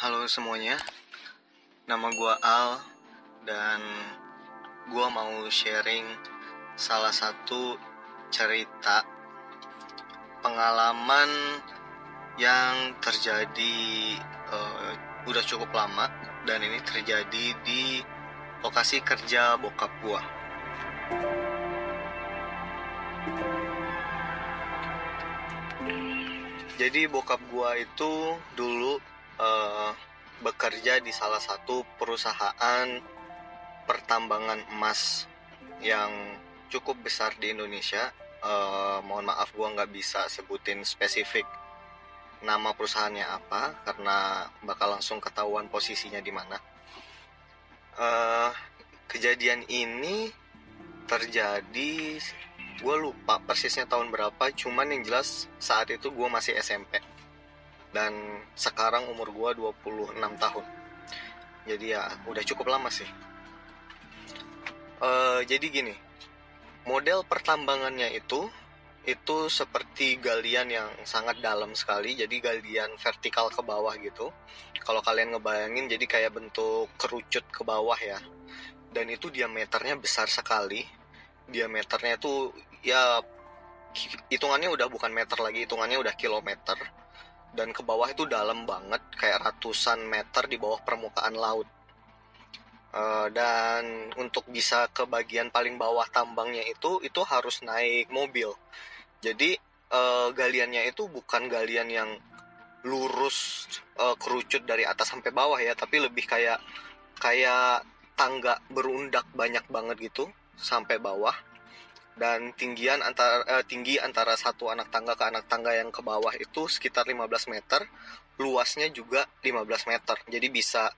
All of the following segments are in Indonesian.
Halo semuanya, nama gue Al dan gue mau sharing salah satu cerita pengalaman yang terjadi udah cukup lama dan ini terjadi di lokasi kerja bokap gue. Jadi bokap gue itu dulu bekerja di salah satu perusahaan pertambangan emas yang cukup besar di Indonesia. Mohon maaf gue nggak bisa sebutin spesifik nama perusahaannya apa karena bakal langsung ketahuan posisinya di mana. Kejadian ini terjadi, gue lupa persisnya tahun berapa, cuman yang jelas saat itu gue masih SMP dan sekarang umur gue 26 tahun. Jadi ya udah cukup lama sih. Jadi gini, model pertambangannya itu seperti galian yang sangat dalam sekali. Jadi galian vertikal ke bawah gitu. Kalau kalian ngebayangin, jadi kayak bentuk kerucut ke bawah ya. Dan itu diameternya besar sekali. Diameternya itu ya hitungannya udah bukan meter lagi, hitungannya udah kilometer. Dan ke bawah itu dalam banget, kayak ratusan meter di bawah permukaan laut. Dan untuk bisa ke bagian paling bawah tambangnya itu harus naik mobil. Jadi galiannya itu bukan galian yang lurus kerucut dari atas sampai bawah ya, tapi lebih kayak tangga berundak banyak banget gitu sampai bawah. Dan tinggi antara satu anak tangga ke anak tangga yang ke bawah itu sekitar 15 meter, luasnya juga 15 meter. Jadi bisa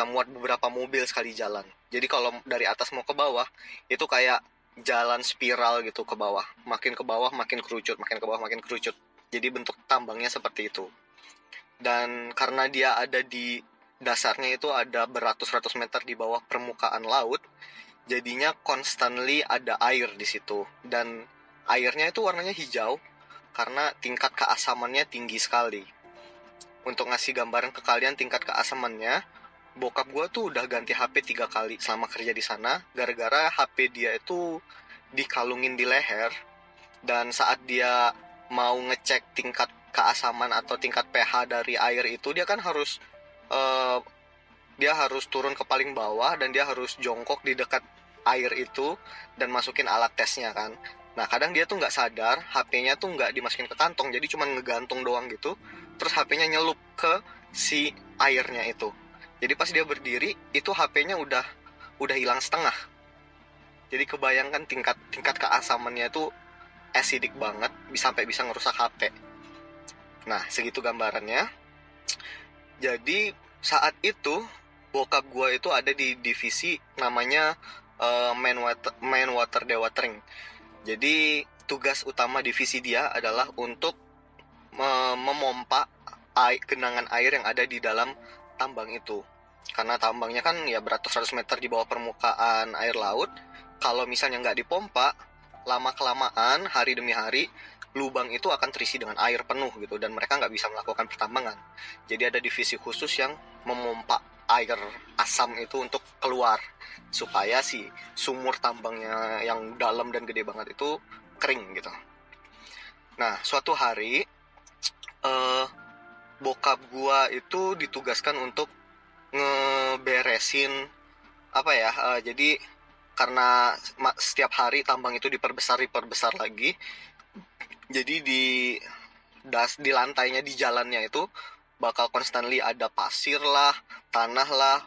muat beberapa mobil sekali jalan. Jadi kalau dari atas mau ke bawah itu kayak jalan spiral gitu ke bawah. Makin ke bawah makin kerucut, makin ke bawah makin kerucut. Jadi bentuk tambangnya seperti itu. Dan karena dia ada di dasarnya itu ada beratus-ratus meter di bawah permukaan laut, jadinya constantly ada air di situ. Dan airnya itu warnanya hijau karena tingkat keasamannya tinggi sekali. Untuk ngasih gambaran ke kalian tingkat keasamannya, bokap gue tuh udah ganti HP 3 kali selama kerja di sana, gara-gara HP dia itu dikalungin di leher, dan saat dia mau ngecek tingkat keasaman atau tingkat pH dari air itu, dia kan harus turun ke paling bawah dan dia harus jongkok di dekat air itu dan masukin alat tesnya kan. Nah kadang dia tuh nggak sadar, HP-nya tuh nggak dimasukin ke kantong, jadi cuma ngegantung doang gitu, terus HP-nya nyelup ke si airnya itu. Jadi pas dia berdiri, itu HP-nya udah hilang setengah. Jadi kebayangkan tingkat keasamannya itu acidic banget, sampai bisa ngerusak HP. Nah, segitu gambarannya. Jadi saat itu bokap gue itu ada di divisi namanya main water dewatering. Jadi tugas utama divisi dia adalah untuk memompa genangan air yang ada di dalam tambang itu. Karena tambangnya kan ya beratus-ratus meter di bawah permukaan air laut. Kalau misalnya nggak dipompa, lama-kelamaan, hari demi hari, lubang itu akan terisi dengan air penuh gitu, dan mereka nggak bisa melakukan pertambangan. Jadi ada divisi khusus yang memompa air asam itu untuk keluar, supaya si sumur tambangnya yang dalam dan gede banget itu kering gitu. Nah, suatu hari bokap gua itu ditugaskan untuk ngeberesin jadi karena setiap hari tambang itu diperbesar lagi. Jadi di lantainya, di jalannya itu bakal constantly ada pasir lah, tanah lah,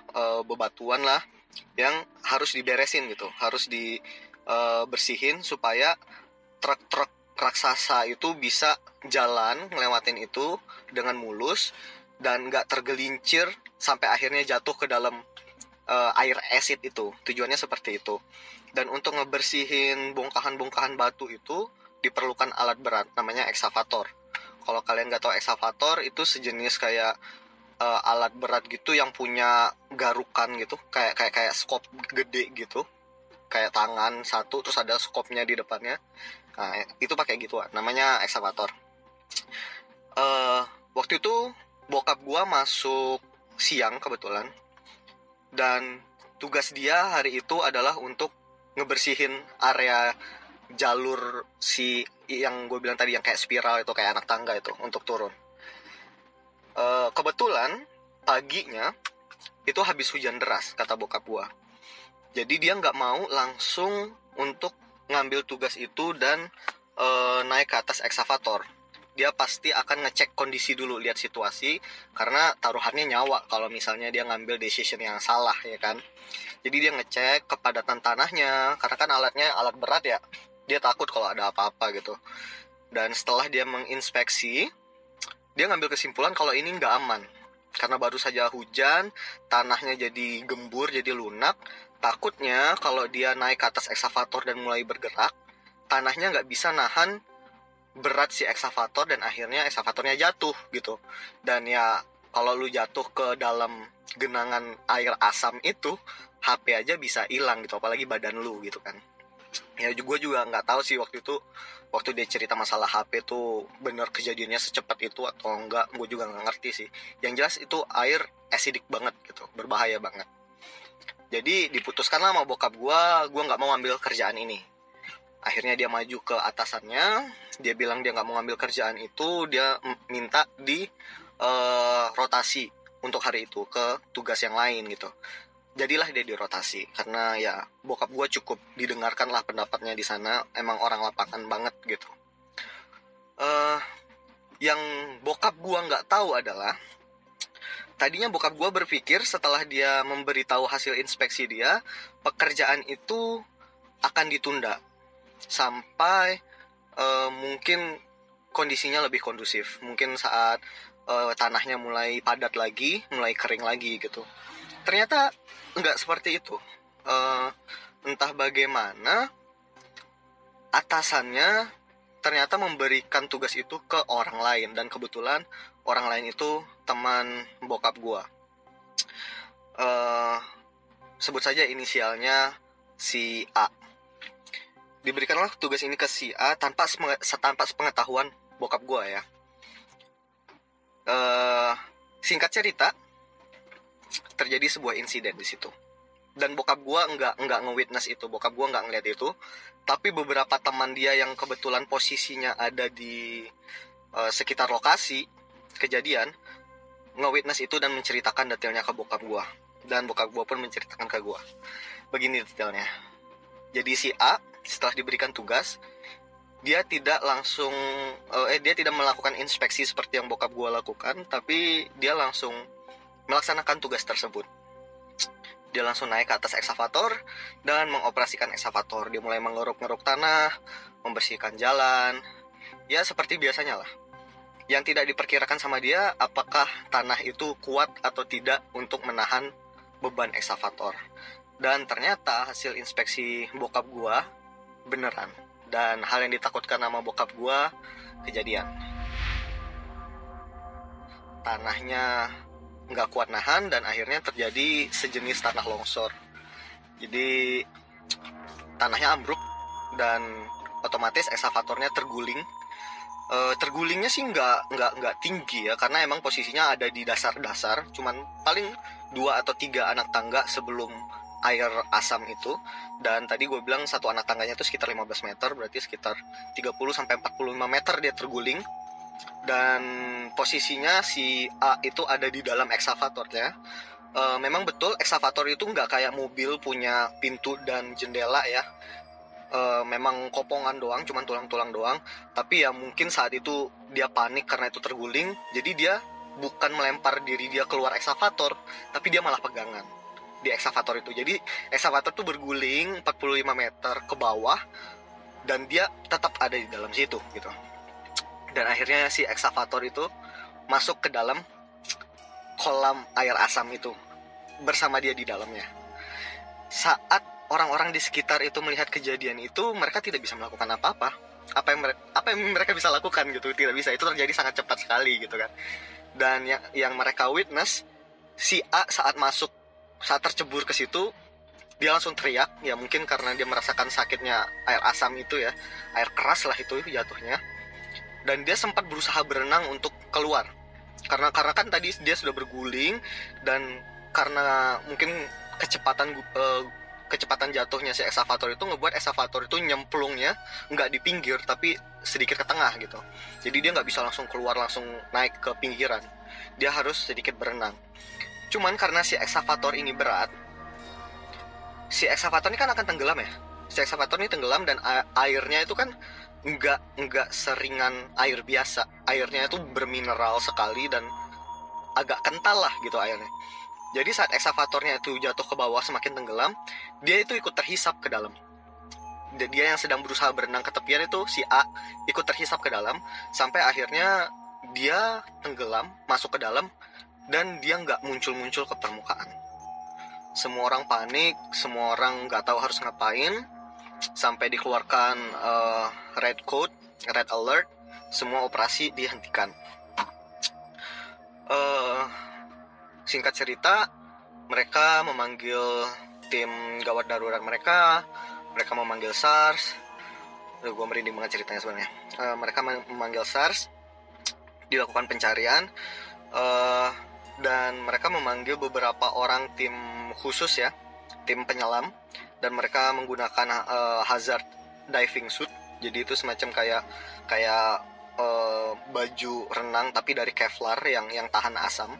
bebatuan lah yang harus diberesin gitu, harus dibersihin supaya truk-truk raksasa itu bisa jalan ngelewatin itu dengan mulus dan nggak tergelincir sampai akhirnya jatuh ke dalam air asid itu. Tujuannya seperti itu. Dan untuk ngebersihin bongkahan-bongkahan batu itu diperlukan alat berat namanya eksavator. Kalau kalian nggak tahu eksavator, itu sejenis kayak alat berat gitu yang punya garukan gitu, kayak skop gede gitu, kayak tangan satu terus ada skopnya di depannya. Nah, itu pakai gituan, namanya eksavator. Waktu itu bokap gua masuk siang kebetulan, dan tugas dia hari itu adalah untuk ngebersihin area jalur si yang gue bilang tadi, yang kayak spiral itu, kayak anak tangga itu, untuk turun. Kebetulan paginya itu habis hujan deras, kata bokap gue. Jadi dia nggak mau langsung untuk ngambil tugas itu dan naik ke atas ekskavator. Dia pasti akan ngecek kondisi dulu, lihat situasi, karena taruhannya nyawa kalau misalnya dia ngambil decision yang salah, ya kan. Jadi dia ngecek kepadatan tanahnya, karena kan alatnya alat berat ya, dia takut kalau ada apa-apa gitu. Dan setelah dia menginspeksi, dia ngambil kesimpulan kalau ini nggak aman, karena baru saja hujan, tanahnya jadi gembur, jadi lunak. Takutnya kalau dia naik ke atas ekskavator dan mulai bergerak, tanahnya nggak bisa nahan berat si ekskavator, dan akhirnya ekskavatornya jatuh gitu. Dan ya kalau lu jatuh ke dalam genangan air asam itu, HP aja bisa hilang gitu, apalagi badan lu gitu kan. Ya gue juga nggak tahu sih waktu itu, waktu dia cerita masalah HP tuh bener kejadiannya secepat itu atau enggak, gue juga nggak ngerti sih. Yang jelas itu air acidic banget gitu, berbahaya banget. Jadi diputuskan sama bokap gue nggak mau ambil kerjaan ini. Akhirnya dia maju ke atasannya, dia bilang dia nggak mau ngambil kerjaan itu, dia minta di rotasi untuk hari itu ke tugas yang lain gitu. Jadilah dia dirotasi, karena ya bokap gue cukup didengarkan lah pendapatnya di sana, emang orang lapangan banget gitu. Yang bokap gue nggak tahu adalah, tadinya bokap gue berpikir setelah dia memberitahu hasil inspeksi dia, pekerjaan itu akan ditunda sampai mungkin kondisinya lebih kondusif, mungkin saat tanahnya mulai padat lagi, mulai kering lagi gitu. Ternyata nggak seperti itu. Entah bagaimana atasannya ternyata memberikan tugas itu ke orang lain, dan kebetulan orang lain itu teman bokap gua. Sebut saja inisialnya si A. Diberikanlah tugas ini ke si A tanpa sepengetahuan bokap gua ya. Singkat cerita, terjadi sebuah insiden di situ. Dan bokap gua nggak nge-witness itu, bokap gua nggak ngeliat itu, tapi beberapa teman dia yang kebetulan posisinya ada di sekitar lokasi kejadian nge-witness itu dan menceritakan detailnya ke bokap gua, dan bokap gua pun menceritakan ke gua. Begini detailnya. Jadi si A setelah diberikan tugas, dia tidak langsung dia tidak melakukan inspeksi seperti yang bokap gua lakukan, tapi dia langsung melaksanakan tugas tersebut. Dia langsung naik ke atas ekskavator dan mengoperasikan ekskavator. Dia mulai mengeruk-ngeruk tanah, membersihkan jalan. Ya seperti biasanya lah. Yang tidak diperkirakan sama dia, apakah tanah itu kuat atau tidak untuk menahan beban ekskavator. Dan ternyata hasil inspeksi bokap gua beneran. Dan hal yang ditakutkan sama bokap gua kejadian. Tanahnya nggak kuat nahan, dan akhirnya terjadi sejenis tanah longsor. Jadi tanahnya ambruk dan otomatis ekskavatornya terguling. Tergulingnya sih nggak tinggi ya, karena emang posisinya ada di dasar-dasar, cuman paling 2 atau 3 anak tangga sebelum air asam itu. Dan tadi gue bilang satu anak tangganya itu sekitar 15 meter, berarti sekitar 30-45 meter dia terguling. Dan posisinya si A itu ada di dalam ekskavatornya. Memang betul ekskavator itu nggak kayak mobil punya pintu dan jendela ya. Memang kopongan doang, cuman tulang-tulang doang. Tapi ya mungkin saat itu dia panik karena itu terguling, jadi dia bukan melempar diri dia keluar ekskavator, tapi dia malah pegangan di ekskavator itu. Jadi ekskavator tuh berguling 45 meter ke bawah, dan dia tetap ada di dalam situ gitu. Dan akhirnya si ekskavator itu masuk ke dalam kolam air asam itu bersama dia di dalamnya. Saat orang-orang di sekitar itu melihat kejadian itu, mereka tidak bisa melakukan apa-apa. Apa yang mereka bisa lakukan gitu, tidak bisa. Itu terjadi sangat cepat sekali gitu kan. Dan yang mereka witness, si A saat tercebur ke situ, dia langsung teriak. Ya mungkin karena dia merasakan sakitnya air asam itu ya, air keras lah itu jatuhnya. Dan dia sempat berusaha berenang untuk keluar. Karena kan tadi dia sudah berguling, dan karena mungkin kecepatan kecepatan jatuhnya si eksavator itu ngebuat eksavator itu nyemplungnya nggak di pinggir tapi sedikit ke tengah gitu. Jadi dia nggak bisa langsung keluar, langsung naik ke pinggiran, dia harus sedikit berenang. Cuman karena si eksavator ini berat, si eksavator ini kan akan tenggelam ya. Si eksavator ini tenggelam, dan airnya itu kan nggak seringan air biasa. Airnya itu bermineral sekali dan agak kental lah gitu airnya. Jadi saat eksavatornya itu jatuh ke bawah semakin tenggelam, dia itu ikut terhisap ke dalam. Dia yang sedang berusaha berenang ke tepian itu, si A, ikut terhisap ke dalam, sampai akhirnya dia tenggelam, masuk ke dalam, dan dia nggak muncul-muncul ke permukaan. Semua orang panik, semua orang nggak tahu harus ngapain, sampai dikeluarkan red code, red alert, semua operasi dihentikan. Singkat cerita, mereka memanggil tim gawat darurat mereka memanggil SARS. Gue merinding banget ceritanya sebenarnya. Mereka memanggil SARS, dilakukan pencarian, dan mereka memanggil beberapa orang tim khusus ya, tim penyelam, dan mereka menggunakan hazard diving suit. Jadi itu semacam kayak baju renang tapi dari Kevlar yang tahan asam.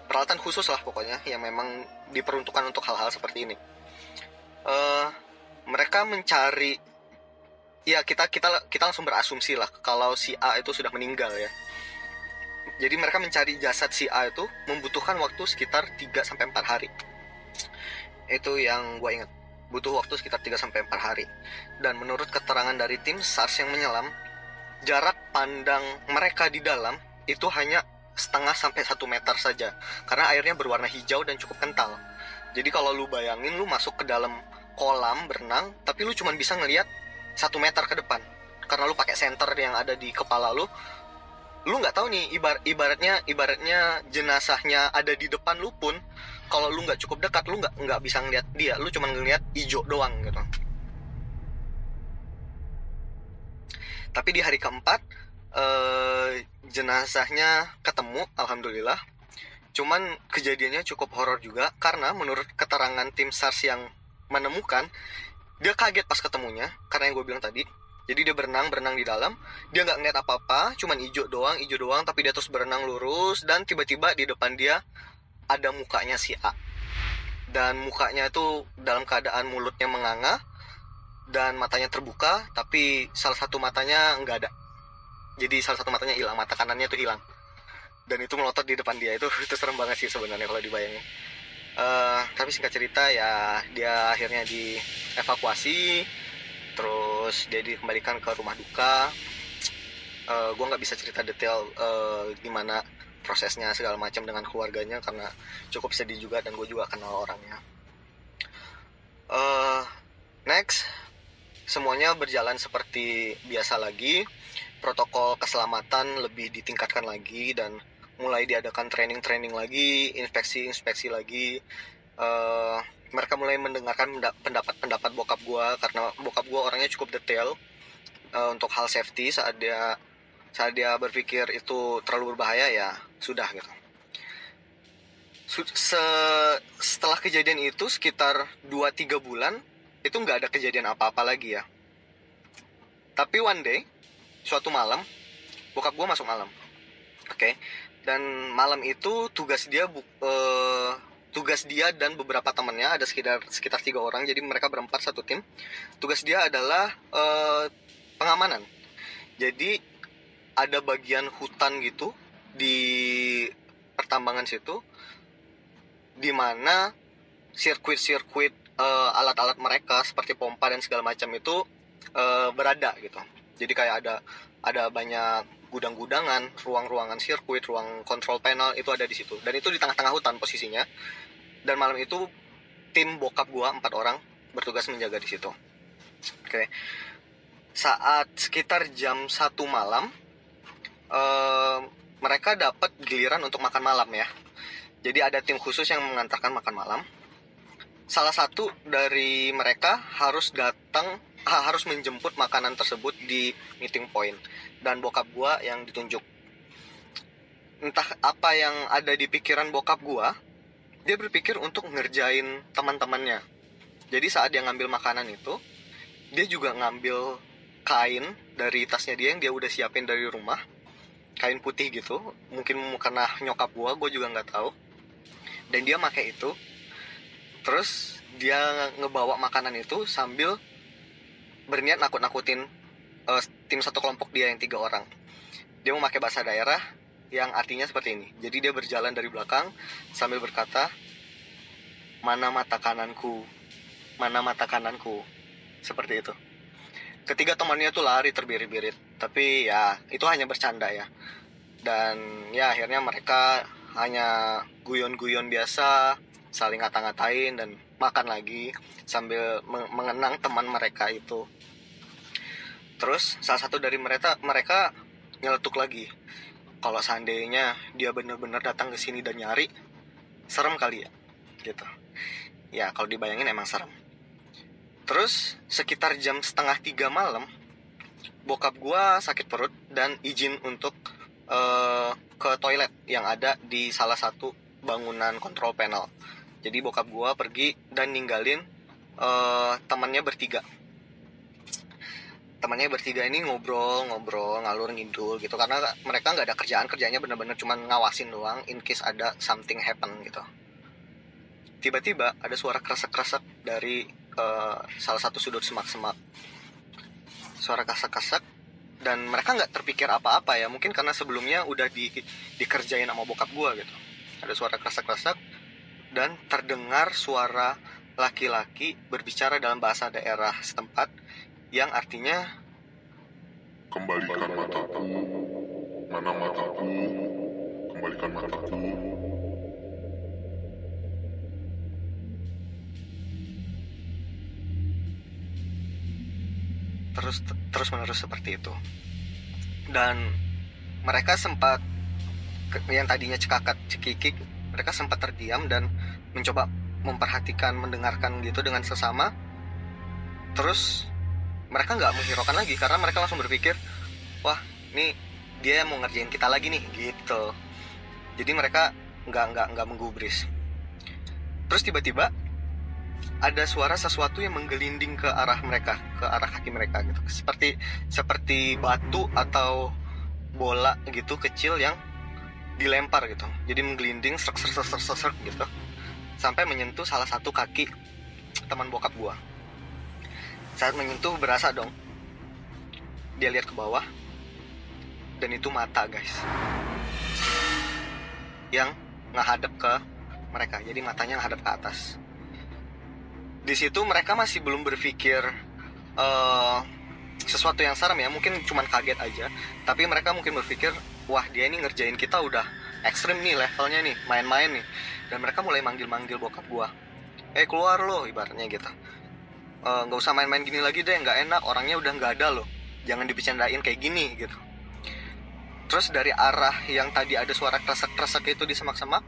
Peralatan khusus lah pokoknya yang memang diperuntukkan untuk hal-hal seperti ini. Mereka mencari, ya kita langsung berasumsi lah kalau si A itu sudah meninggal ya. Jadi mereka mencari jasad si A itu membutuhkan waktu sekitar 3-4 hari. Itu yang gue ingat, butuh waktu sekitar 3-4 hari. Dan menurut keterangan dari tim SARS yang menyelam, jarak pandang mereka di dalam itu hanya 0,5-1 meter saja, karena airnya berwarna hijau dan cukup kental. Jadi kalau lu bayangin lu masuk ke dalam kolam berenang, tapi lu cuma bisa ngelihat 1 meter ke depan, karena lu pakai senter yang ada di kepala lu. Lu nggak tahu nih, ibaratnya jenazahnya ada di depan lu pun, kalau lu nggak cukup dekat, lu nggak bisa ngelihat dia, lu cuma ngelihat hijau doang gitu. Tapi di hari keempat, jenazahnya ketemu, alhamdulillah. Cuman kejadiannya cukup horor juga, karena menurut keterangan tim SARS yang menemukan, dia kaget pas ketemunya, karena yang gue bilang tadi. Jadi dia berenang di dalam, dia nggak ngeliat apa-apa, cuman hijau doang, tapi dia terus berenang lurus, dan tiba-tiba di depan dia ada mukanya si A. Dan mukanya itu dalam keadaan mulutnya menganga, dan matanya terbuka, tapi salah satu matanya nggak ada. Jadi salah satu matanya hilang, mata kanannya itu hilang, dan itu melotot di depan dia. Itu serem banget sih sebenarnya kalau dibayangin. Tapi singkat cerita ya, dia akhirnya dievakuasi, terus dia dikembalikan ke rumah duka. Gue nggak bisa cerita detail gimana prosesnya segala macam dengan keluarganya, karena cukup sedih juga, dan gue juga kenal orangnya. Next, semuanya berjalan seperti biasa lagi. Protokol keselamatan lebih ditingkatkan lagi, dan mulai diadakan training lagi, inspeksi lagi. Mereka mulai mendengarkan pendapat bokap gue, karena bokap gue orangnya cukup detail untuk hal safety. Saat dia berpikir itu terlalu berbahaya, ya sudah gitu. Setelah kejadian itu sekitar 2-3 bulan itu nggak ada kejadian apa-apa lagi ya. Tapi one day, suatu malam, bokap gue masuk malam, oke? Dan malam itu tugas dia dan beberapa temannya, ada sekitar 3 orang, jadi mereka berempat satu tim. Tugas dia adalah pengamanan. Jadi ada bagian hutan gitu di pertambangan situ, di mana sirkuit alat-alat mereka seperti pompa dan segala macam itu berada gitu. Jadi kayak ada banyak gudang-gudangan, ruang-ruangan sirkuit, ruang control panel itu ada di situ. Dan itu di tengah-tengah hutan posisinya. Dan malam itu tim bokap gua 4 orang bertugas menjaga di situ. Oke. Saat sekitar jam 1 malam, mereka dapat giliran untuk makan malam ya. Jadi ada tim khusus yang mengantarkan makan malam. Salah satu dari mereka harus menjemput makanan tersebut di meeting point, dan bokap gua yang ditunjuk. entah apa yang ada di pikiran bokap gue, dia berpikir untuk ngerjain teman-temannya. Jadi saat dia ngambil makanan itu, dia juga ngambil kain dari tasnya dia yang dia udah siapin dari rumah, kain putih gitu, mungkin karena nyokap gue juga nggak tahu, dan dia pakai itu. Terus dia ngebawa makanan itu sambil berniat nakut-nakutin tim satu kelompok dia yang 3 orang. Dia mau pakai bahasa daerah yang artinya seperti ini. Jadi dia berjalan dari belakang sambil berkata, mana mata kananku, mana mata kananku, seperti itu. Ketiga temannya tuh lari terbirit-birit, tapi ya itu hanya bercanda ya. Dan ya akhirnya mereka hanya guyon-guyon biasa, saling ngata-ngatain dan makan lagi sambil mengenang teman mereka itu. Terus salah satu dari mereka nyeletuk lagi, kalau seandainya dia benar-benar datang ke sini dan nyari, serem kali ya, gitu. Ya kalau dibayangin emang serem. Terus sekitar jam 2:30 malam, bokap gua sakit perut dan izin untuk ke toilet yang ada di salah satu bangunan kontrol panel. Jadi bokap gua pergi dan ninggalin temannya bertiga ini ngobrol ngalur ngidul gitu, karena mereka nggak ada kerjanya benar-benar cuma ngawasin doang in case ada something happen gitu. Tiba-tiba ada suara kresek-kresek dari salah satu sudut semak-semak, suara kresek-kresek, dan mereka nggak terpikir apa-apa ya, mungkin karena sebelumnya udah dikerjain sama bokap gua gitu. Ada suara kresek-kresek dan terdengar suara laki-laki berbicara dalam bahasa daerah setempat yang artinya, kembalikan mataku, mana mataku, kembalikan mataku. Terus menerus seperti itu. Dan mereka sempat, yang tadinya cekikik, mereka sempat terdiam dan mencoba memperhatikan, mendengarkan gitu dengan sesama. Terus mereka nggak menghiraukan lagi karena mereka langsung berpikir, wah ini dia mau ngerjain kita lagi nih gitu. Jadi mereka nggak menggubris. Terus tiba-tiba ada suara sesuatu yang menggelinding ke arah mereka, ke arah kaki mereka gitu, seperti batu atau bola gitu kecil yang dilempar gitu. Jadi menggelinding ser gitu sampai menyentuh salah satu kaki teman bokap gua. Saat menyentuh berasa dong, dia lihat ke bawah dan itu mata guys, yang ngehadap ke mereka. Jadi matanya ngehadap ke atas. Di situ mereka masih belum berpikir sesuatu yang serem ya, mungkin cuman kaget aja. Tapi mereka mungkin berpikir, wah dia ini ngerjain kita udah ekstrim nih levelnya nih, main-main nih. Dan mereka mulai manggil-manggil bokap gua, keluar lo, ibaratnya gitu. Nggak usah main-main gini lagi deh, nggak enak, orangnya udah nggak ada loh, jangan dibicarain kayak gini gitu. Terus dari arah yang tadi ada suara kresek-kresek itu di semak-semak,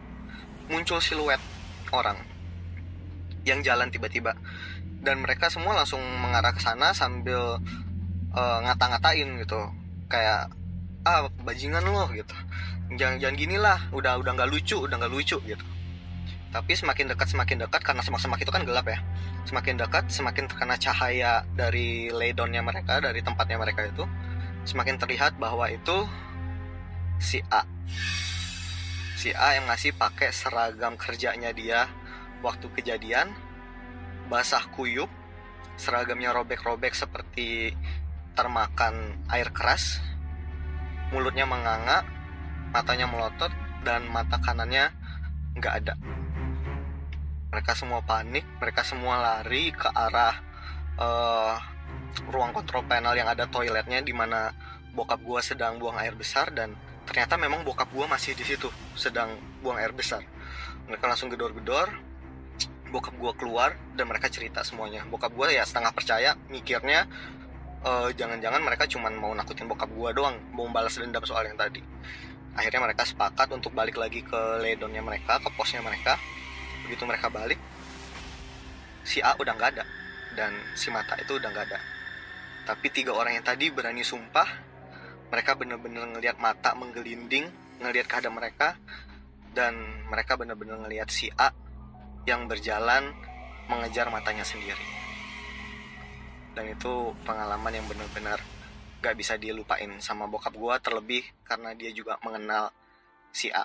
muncul siluet orang yang jalan tiba-tiba, dan mereka semua langsung mengarah ke sana sambil ngata-ngatain gitu, kayak bajingan lo gitu, jangan gini lah, udah nggak lucu gitu. Tapi semakin dekat karena semak-semak itu kan gelap ya, semakin dekat semakin terkena cahaya dari ledonnya mereka, dari tempatnya mereka itu, semakin terlihat bahwa itu si A yang masih pakai seragam kerjanya dia waktu kejadian, basah kuyup, seragamnya robek-robek seperti termakan air keras, mulutnya menganga, matanya melotot, dan mata kanannya nggak ada. Mereka semua panik, mereka semua lari ke arah ruang kontrol panel yang ada toiletnya, di mana bokap gua sedang buang air besar, dan ternyata memang bokap gua masih di situ sedang buang air besar. Mereka langsung gedor-gedor, bokap gua keluar dan mereka cerita semuanya. Bokap gua ya setengah percaya, mikirnya jangan-jangan mereka cuma mau nakutin bokap gua doang, mau balas dendam soal yang tadi. Akhirnya mereka sepakat untuk balik lagi ke ledonnya mereka, ke posnya mereka. Begitu mereka balik, si A udah nggak ada dan si mata itu udah nggak ada. Tapi 3 orang yang tadi berani sumpah, mereka bener-bener ngelihat mata menggelinding ngelihat keadaan mereka, dan mereka benar-benar ngelihat si A yang berjalan mengejar matanya sendiri. Dan itu pengalaman yang benar-benar gak bisa dilupain sama bokap gue, terlebih karena dia juga mengenal si A.